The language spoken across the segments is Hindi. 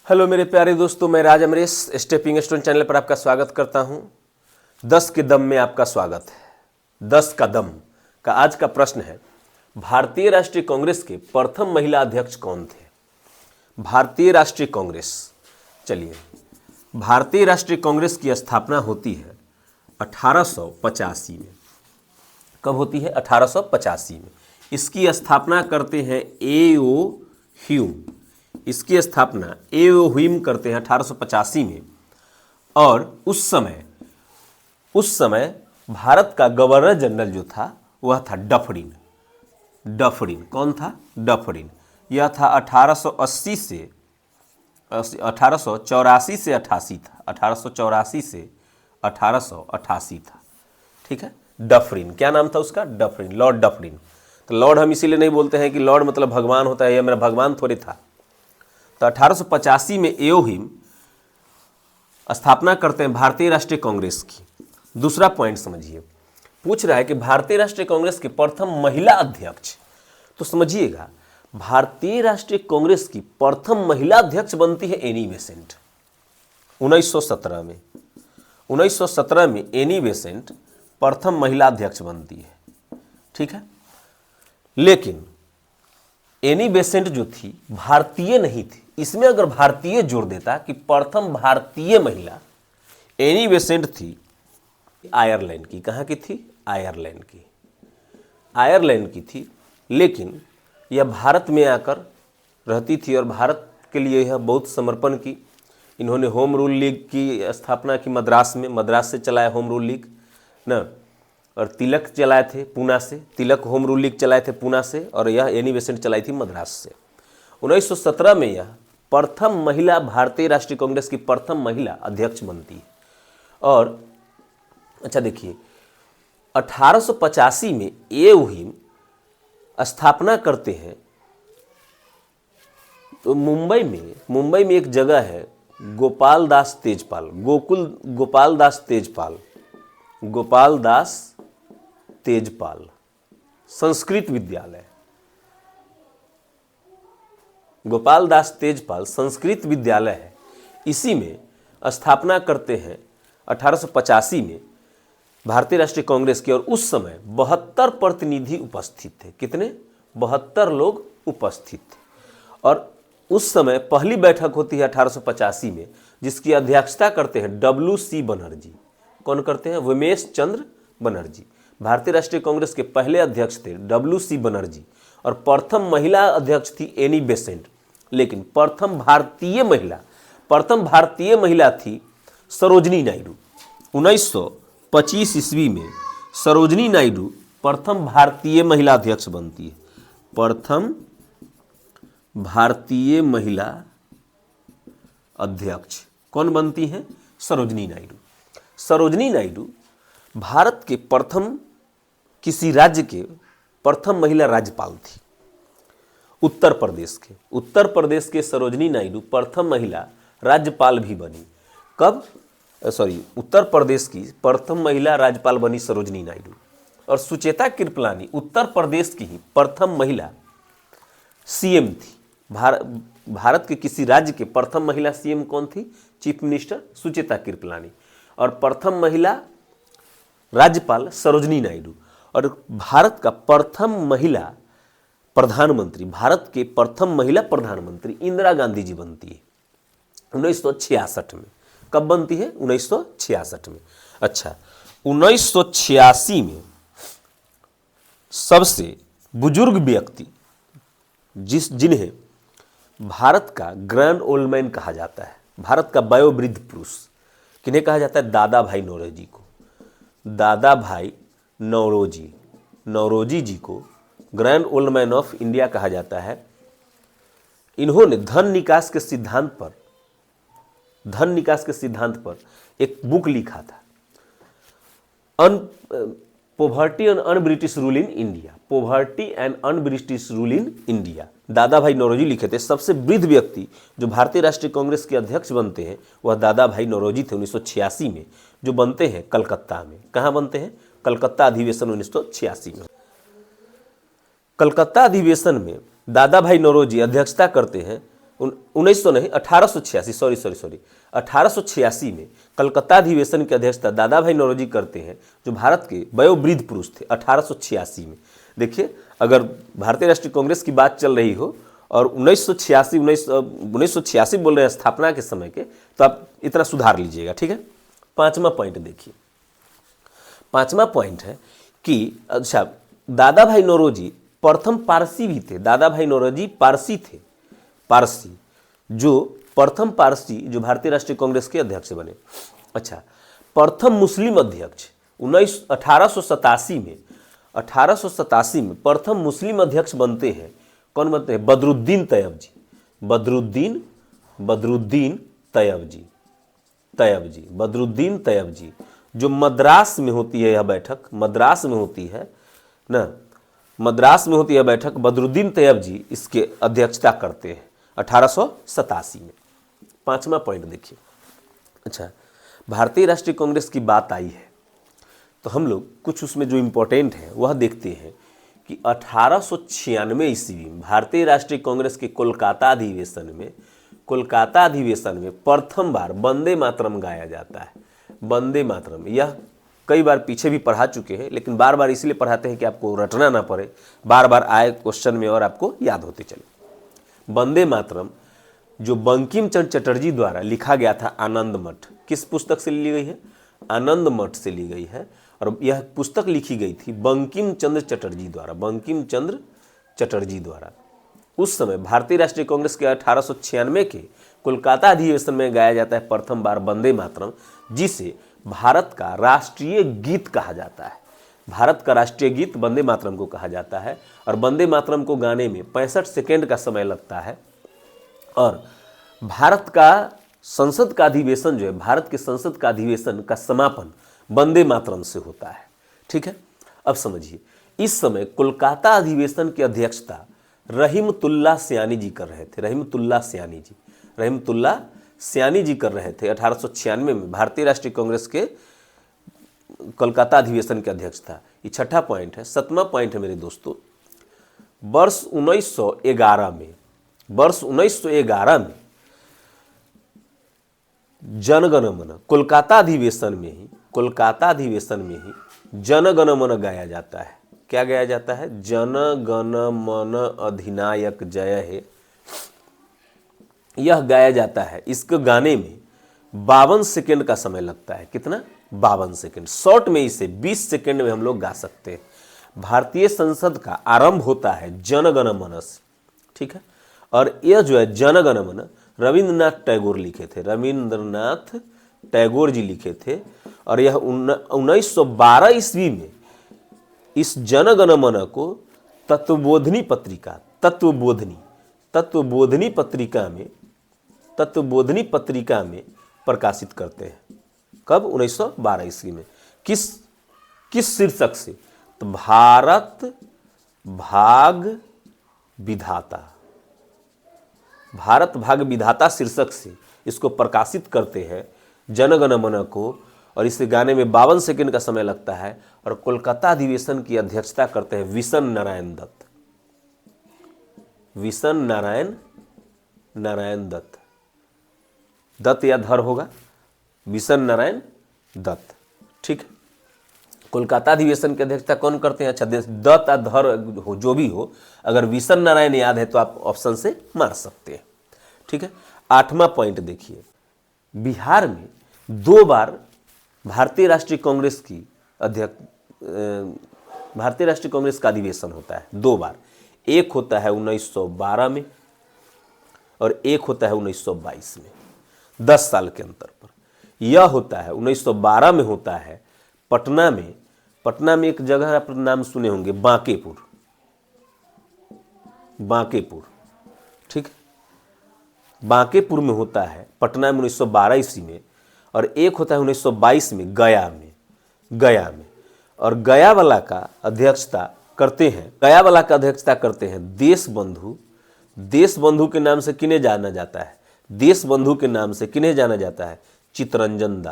हेलो मेरे प्यारे दोस्तों, मैं राज अमरीश स्टेपिंग स्टोन चैनल पर आपका स्वागत करता हूं। 10 के दम में आपका स्वागत है। 10 का दम का आज का प्रश्न है, भारतीय राष्ट्रीय कांग्रेस के प्रथम महिला अध्यक्ष कौन थे? भारतीय राष्ट्रीय कांग्रेस, चलिए, भारतीय राष्ट्रीय कांग्रेस की स्थापना होती है 1885 में। कब होती है? 1885 में। इसकी स्थापना करते हैं ए.ओ. ह्यूम। इसकी स्थापना ए.ओ. ह्यूम करते हैं 1885 में। और उस समय भारत का गवर्नर जनरल जो था वह था डफरिन। कौन था? डफरिन। यह था 1884 से 88 था। 1884 से 1888 था। ठीक है, डफरिन। क्या नाम था उसका? Dufferin, Lord Dufferin. तो लॉर्ड हम इसीलिए नहीं बोलते हैं कि लॉर्ड मतलब भगवान होता है, यह मेरा भगवान थोड़ी था। तो 1885 में ए.ओ. ह्यूम स्थापना करते हैं भारतीय राष्ट्रीय कांग्रेस की। दूसरा पॉइंट समझिए, पूछ रहा है कि भारतीय राष्ट्रीय कांग्रेस के प्रथम महिला अध्यक्ष। तो समझिएगा, भारतीय राष्ट्रीय कांग्रेस की प्रथम महिला अध्यक्ष बनती है एनी बेसेंट 1917 में। 1917 में एनी बेसेंट प्रथम महिला अध्यक्ष बनती है। ठीक है, लेकिन एनी बेसेंट जो थी भारतीय नहीं थी। इसमें अगर भारतीय जोड़ देता कि प्रथम भारतीय महिला, एनी बेसेंट थी आयरलैंड की। कहाँ की थी? आयरलैंड की थी। लेकिन यह भारत में आकर रहती थी और भारत के लिए यह बहुत समर्पण की। इन्होंने होम रूल लीग की स्थापना की मद्रास में। मद्रास से चलाया होम रूल लीग ना। और तिलक चलाए थे पूना से। तिलक होम रूल लीग चलाए थे पूना से, और यह एनी बेसेंट चलाई थी मद्रास से। 1917 में यह प्रथम महिला, भारतीय राष्ट्रीय कांग्रेस की प्रथम महिला अध्यक्ष बनती है। और अच्छा देखिए, 1885 में ए.ओ. ह्यूम स्थापना करते हैं। तो मुंबई में एक जगह है गोपाल दास तेजपाल संस्कृत विद्यालय। गोपाल दास तेजपाल संस्कृत विद्यालय है। इसी में स्थापना करते हैं 1885 में भारतीय राष्ट्रीय कांग्रेस की। और उस समय 72 प्रतिनिधि उपस्थित थे। कितने? 72 लोग उपस्थित थे। और उस समय पहली बैठक होती है 1885 में, जिसकी अध्यक्षता करते हैं W.C. बनर्जी। कौन करते हैं? उमेश चंद्र बनर्जी। भारतीय राष्ट्रीय कांग्रेस के पहले अध्यक्ष थे W.C. बनर्जी। और प्रथम महिला अध्यक्ष थी एनी बेसेंट। लेकिन प्रथम भारतीय महिला थी सरोजनी नायडू। 1925 ईस्वी में सरोजनी नायडू प्रथम भारतीय महिला अध्यक्ष बनती है। प्रथम भारतीय महिला अध्यक्ष कौन बनती हैं? सरोजनी नायडू भारत के प्रथम, किसी राज्य के प्रथम महिला राज्यपाल थी। उत्तर प्रदेश के सरोजनी नायडू प्रथम महिला राज्यपाल भी बनी। कब? उत्तर प्रदेश की प्रथम महिला राज्यपाल बनी सरोजनी नायडू। और सुचेता कृपलानी उत्तर प्रदेश की ही प्रथम महिला सीएम थी। भारत के किसी राज्य के प्रथम महिला सीएम कौन थी? Chief minister Sucheta Kripalani. और प्रथम महिला राज्यपाल सरोजनी नायडू। और भारत का प्रथम महिला प्रधानमंत्री, भारत के प्रथम महिला प्रधानमंत्री इंदिरा गांधी जी बनती है 1966 में। कब बनती है? 1966 में। अच्छा, 1986 में सबसे बुजुर्ग व्यक्ति जिन्हें भारत का ग्रैंड ओल्ड मैन कहा जाता है, भारत का वयोवृद्ध पुरुष, किन्हें कहा जाता है? दादा भाई नौरोजी को। दादा भाई नौरोजी जी को grand old man of India कहा जाता है। इन्होंने धन निकास के सिद्धांत पर एक बुक लिखा था, poverty and un-British rule in India. दादा भाई नौरोजी लिखे थे। सबसे वृद्ध व्यक्ति जो भारतीय राष्ट्रीय कांग्रेस के अध्यक्ष बनते हैं वह दादा भाई नौरोजी थे 1986 में, जो बनते हैं कलकत्ता में। कहाँ बनते हैं? कलकत्ता अधिवेशन 1986 में। कलकत्ता अधिवेशन में दादा भाई नौरोजी अध्यक्षता करते हैं 1900 नहीं 1886, सॉरी 1886 में कलकत्ता अधिवेशन की अध्यक्षता दादा भाई नौरोजी करते हैं, जो भारत के वयोवृद्ध पुरुष थे। 1886 में देखिए, अगर भारतीय राष्ट्रीय कांग्रेस की बात चल रही हो और 1986 बोल रहे हैं स्थापना के समय के, तो आप इतना सुधार लीजिएगा, ठीक है। पांचवा पॉइंट देखिए, पांचवा पॉइंट है कि अच्छा, दादा भाई नौरोजी प्रथम पारसी भी थे। दादा भाई नौरोजी पारसी थे, पारसी, जो प्रथम पारसी जो भारतीय राष्ट्रीय कांग्रेस के अध्यक्ष बने। अच्छा, प्रथम मुस्लिम अध्यक्ष 1887 में, 1887 में प्रथम मुस्लिम अध्यक्ष बनते हैं। कौन बनते हैं? बदरुद्दीन तैयब जी। बदरुद्दीन तैयब जी, बदरुद्दीन तैयब जी, जो मद्रास में होती है यह बैठक, मद्रास में होती है ना, मद्रास में होती है बैठक। बदरुद्दीन तैयब जी इसके अध्यक्षता करते हैं 1887 में। पांचवा पॉइंट देखिए। अच्छा, भारतीय राष्ट्रीय कांग्रेस की बात आई है तो हम लोग कुछ उसमें जो इम्पोर्टेंट है वह देखते हैं कि 1896 ईस्वी में भारतीय राष्ट्रीय कांग्रेस के कोलकाता अधिवेशन में प्रथम बार वंदे मातरम गाया जाता है। वंदे मातरम, यह कई बार पीछे भी पढ़ा चुके हैं, लेकिन बार बार इसलिए पढ़ाते हैं कि आपको रटना ना पड़े, बार बार आए क्वेश्चन में और आपको याद होते चले। वंदे मातरम जो बंकिम चंद्र चटर्जी द्वारा लिखा गया था आनंद मठ, किस पुस्तक से ली गई है? आनंद मठ से ली गई है। और यह पुस्तक लिखी गई थी बंकिम चंद्र चटर्जी द्वारा, बंकिम चंद्र चटर्जी द्वारा। उस समय भारतीय राष्ट्रीय कांग्रेस के 1896 के कोलकाता अधिवेशन में गाया जाता है प्रथम बार वंदे मातरम, जिसे भारत का राष्ट्रीय गीत कहा जाता है। भारत का राष्ट्रीय गीत वंदे मातरम को कहा जाता है। और वंदे मातरम को गाने में 65 सेकेंड का समय लगता है। और भारत का संसद का अधिवेशन जो है, भारत के संसद का अधिवेशन का समापन वंदे मातरम से होता है, ठीक है। अब समझिए, इस समय कोलकाता अधिवेशन की अध्यक्षता रहीमतुल्लाह सयानी जी कर रहे थे। रहीमतुल्लाह सयानी जी कर रहे थे 1896 में भारतीय राष्ट्रीय कांग्रेस के कोलकाता अधिवेशन की अध्यक्षता। ये छठा पॉइंट है। सातवां पॉइंट है मेरे दोस्तों, वर्ष 1911 में जनगण मन, कोलकाता अधिवेशन में ही जनगण मन गाया जाता है। क्या गाया जाता है? जनगण मन अधिनायक जय हे, यह गाया जाता है। इसको गाने में 52 सेकेंड का समय लगता है। कितना? 52 सेकेंड। शॉर्ट में इसे 20 सेकेंड में हम लोग गा सकते हैं। भारतीय संसद का आरंभ होता है जनगण मन से, ठीक है। और यह जो है जनगण मन रविंद्रनाथ टैगोर लिखे थे, रविंद्रनाथ टैगोर जी लिखे थे। और यह 1912 ईस्वी में इस जनगण मन को तत्वबोधिनी पत्रिका में प्रकाशित करते हैं। कब? 1912 ईस्वी में। किस शीर्षक से? तो भारत भाग विधाता शीर्षक से इसको प्रकाशित करते हैं, जनगण मन को। और इसे गाने में 52 सेकेंड का समय लगता है। और कोलकाता अधिवेशन की अध्यक्षता करते हैं विशन नारायण दत्त। दत्त या धर होगा, विशन नारायण दत्त, ठीक है। कोलकाता अधिवेशन की अध्यक्षता कौन करते हैं? अच्छा, दत्त या धर हो, जो भी हो, अगर विशन नारायण याद है तो आप ऑप्शन से मार सकते हैं, ठीक है। आठवां पॉइंट देखिए, बिहार में 2 बार भारतीय राष्ट्रीय कांग्रेस का अधिवेशन होता है। 2 बार, एक होता है 1912 में और एक होता है 1922 में, 10 साल के अंतर पर। यह होता है 1912 में होता है पटना में एक जगह आप नाम सुने होंगे, बांकेपुर, ठीक है। बांकेपुर में होता है पटना में 1912 ईस्वी में। और एक होता है 1922 में गया में। और गया वाला का अध्यक्षता करते हैं देश बंधु के नाम से किन्हें जाना जाता है? देशबंधु के नाम से किन्हें जाना जाता है? चित्तरंजन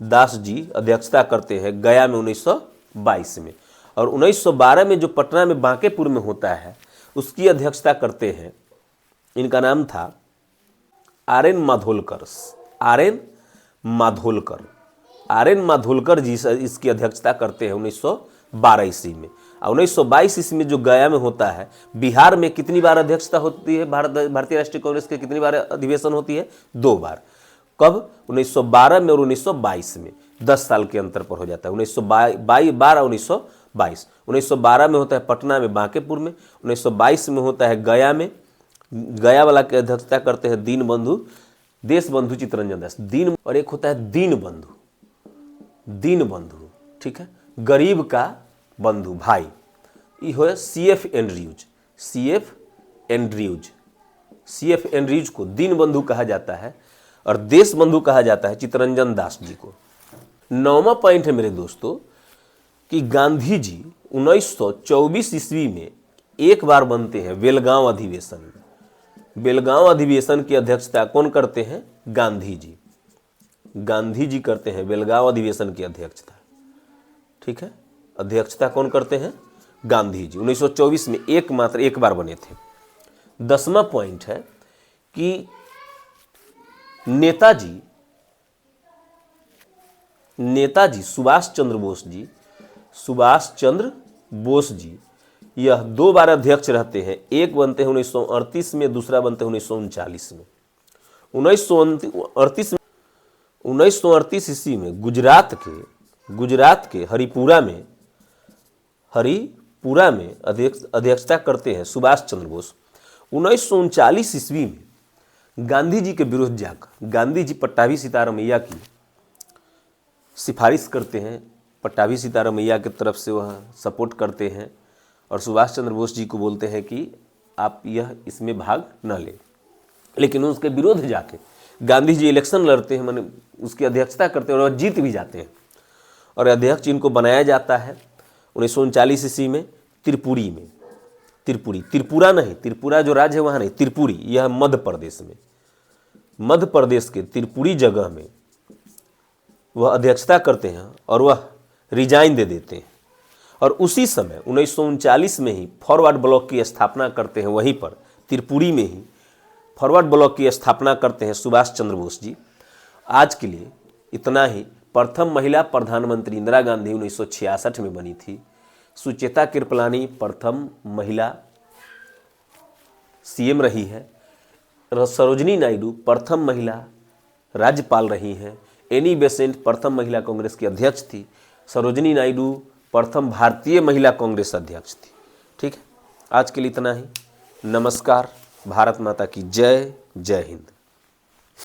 दास जी अध्यक्षता करते हैं गया में 1922 में। और 1912 में जो पटना में बांकेपुर में होता है उसकी अध्यक्षता करते हैं, इनका नाम था आर.एन. माधोलकर। आर.एन. माधोलकर जी इसकी अध्यक्षता करते हैं 1912 ईस्वी में। और 1922 ईस्वी में जो गया में होता है, बिहार में कितनी बार अध्यक्षता होती है भारतीय राष्ट्रीय कांग्रेस के, कितनी बार अधिवेशन होती है? 2 बार। कब? 1912 में और 1922 में, 10 साल के अंतर पर हो जाता है। 1912 और 1922। 1912 में होता है पटना में बांकेपुर में, 1922 में होता है गया में। गया वाला की अध्यक्षता करते हैं दीनबंधु, देश बंधु चित्तरंजन दास। और एक होता है दीनबंधु, ठीक है, गरीब का बंधु, भाई। ये है C.F. एंड्रयूज को दीनबंधु कहा जाता है और देश बंधु कहा जाता है चित्तरंजन दास जी को। 9वां पॉइंट है मेरे दोस्तों कि गांधी जी 1924 ईस्वी में एक बार बनते हैं बेलगांव अधिवेशन। बेलगांव अधिवेशन की अध्यक्षता कौन करते हैं? गांधी जी करते हैं बेलगांव अधिवेशन की अध्यक्षता, ठीक है। अध्यक्षता कौन करते हैं? गांधी जी। 1924 में मात्र एक बार बने थे। 10वां पॉइंट है कि नेताजी सुभाष चंद्र बोस जी यह 2 बार अध्यक्ष रहते हैं। एक बनते हैं 1938 में, दूसरा बनते हैं 1939 में। 1938 ईस्वी में गुजरात के हरिपुरा में अध्यक्षता करते हैं सुभाष चंद्र बोस। 1939 ईस्वी में गांधी जी के विरुद्ध जाकर गांधी जी पट्टाभी सीतारामैया की सिफारिश करते हैं। पट्टाभी सीतारामैया की तरफ से वह सपोर्ट करते हैं और सुभाष चंद्र बोस जी को बोलते हैं कि आप इसमें भाग न लें। लेकिन उसके विरोध जाके गांधी जी इलेक्शन लड़ते हैं, माने उसकी अध्यक्षता करते हैं और जीत भी जाते हैं। और अध्यक्ष इनको बनाया जाता है 1939 ईस्वी में त्रिपुरा जो राज्य है वहाँ नहीं, त्रिपुरी, यह मध्य प्रदेश के त्रिपुरी जगह में वह अध्यक्षता करते हैं और वह रिजाइन दे देते हैं। और उसी समय 1939 में ही फॉरवर्ड ब्लॉक की स्थापना करते हैं, वहीं पर त्रिपुरी में ही फॉरवर्ड ब्लॉक की स्थापना करते हैं सुभाष चंद्र बोस जी। आज के लिए इतना ही। प्रथम महिला प्रधानमंत्री इंदिरा गांधी 1966 में बनी थी। सुचेता कृपलानी प्रथम महिला CM रही है। सरोजनी नायडू प्रथम महिला राज्यपाल रही हैं। एनी बेसेंट प्रथम महिला कांग्रेस की अध्यक्ष थी। सरोजनी नायडू प्रथम भारतीय महिला कांग्रेस अध्यक्ष थी। ठीक है, आज के लिए इतना ही। नमस्कार। भारत माता की जय। जय हिंद।